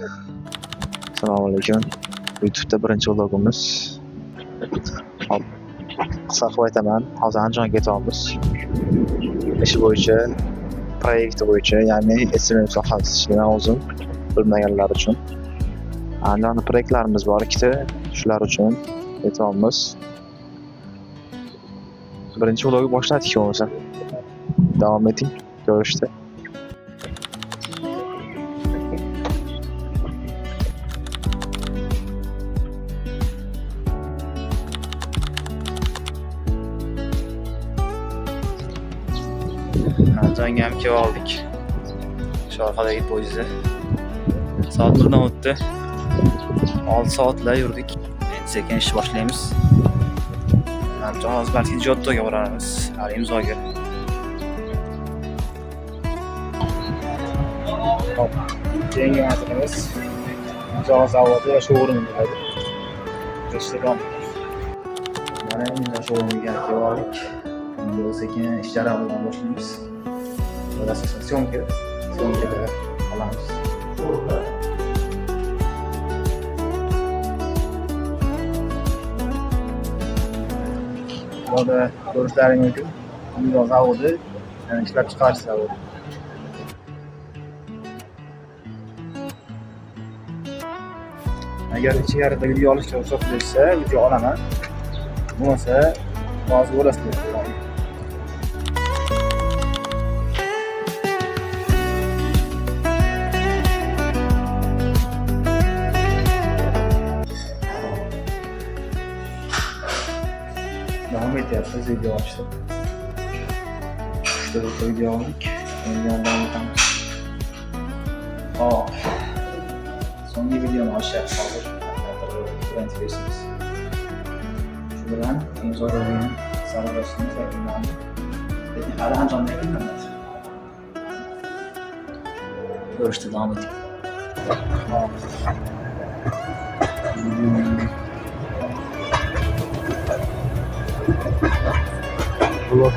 Assalomu alaykum. YouTube'da birinchi vlogimiz. Hop. Qisqa qilib aytaman, hozir Andijonga ketyapmiz. Ish bo'yicha, proyekt bo'yicha, ya'ni SMM sohasida o'zim bilmaganlar uchun. Andijonda proyektlarimiz bor ikkita, shular uchun ketyapmiz. Birinchi vlogni boshladik bo'lmasa. Davom eting, ko'rishdi. Andijonga ham kelib oldik. Sharqadagi poyezdda. Soat 1dan o'tdi. 6 soatlar yurdik. Endi sekin ish boshlaymiz. Andijon hozir balki ijodga boramiz. Hali imzoga. Hop. Keyingi manzilimiz imzo zavodi va showroom bo'ladi. Restoran. Mana imzo showroomiga kelib oldik. Endi sekin ish jarayonidan boshlaymiz. Asosan syomkada qolamiz. Burada ko'rishlaring mumkin. Imzo zavodi, ya'ni ishlab chiqarish zavodi. Agar ichkarida video olishga ruxsat bersa, video olaman. Bo'lmasa, rozi bo'lasizlar. Devam etyapmiz video olishda. İşte video oldik. Endi devam etamiz. Hop. So'nggi videoni olishyapti hozir. Ko'ramiz. Shu bilan imzolangan saralashni yakunlandi. Lekin hali Andijonda yakunlanmadi. Ko'rishda davom eting. Hop. Vlog.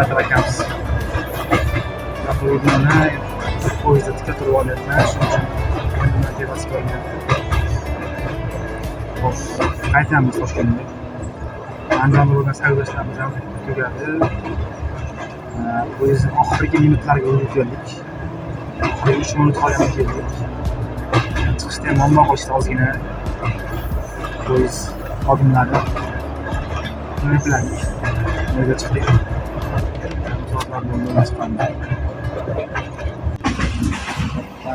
Atrakamiz. Avtobuslarni poyezdda tika turib olyapman, shuning uchun nima terasi ko'ryapman. Xo'sh, qaytamiz Toshkentga. Andijonda bo'lgan sarguzashtlarimiz ham tugadi. Poyezdning oxirgi minutlariga yetib keldik. 3 minut qolgan keldik. Chiqishda ham muammo qilishdi ozgina. Poyezd xodimlari nima qilaylik? Nega chiqdik?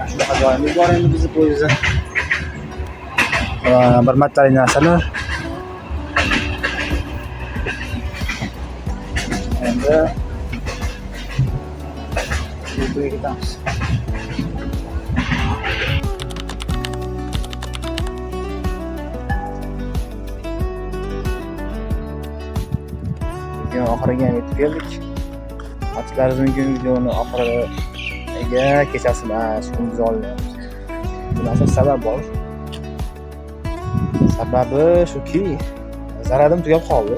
Shunaqa joyimiz bor endi bizni poyezdda. Bir martalik narsalar. Endi yo'lga ketamiz. Video oxiriga yetib keldik. Aytishlaringiz mumkin videoni oxiriga kechasi emas, kunduz olyapmiz. Bunaqa sabab bor. Sababi shuki, zaradim tugab qoldi.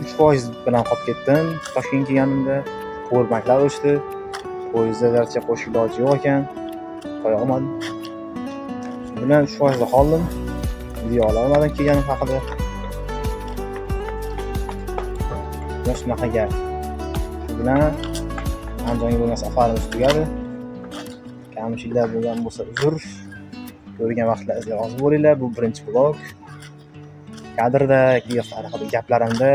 3% bilan qolib ketdim. Toshkentga kelganimda powerbanklar o'chdi. Poyezdda zarcha qo'shish iloji yo'q ekan. Qo'ya olmadim. Shu bilan 3% da qoldim. Video ola olmadim kelganim haqida. Shunaqa gap. Shu bilan Andijonga bo'lgan safarimiz tugadi. Kamchiliklar bo'lgan bo'lsa uzr. Ko'rgan vaqtlaringizga rozi bo'linglar. Bu birinchi vlog. Kadrdagi haqida gaplarimda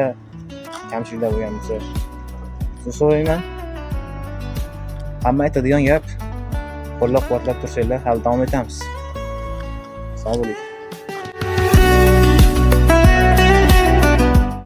kamchiliklar bo'lgan bo'lsa uzr so'rayman. Hamma aytadigan gap qo'llab-quvvatlab tursanglar, hali davom etamiz. Sog' bo'ling.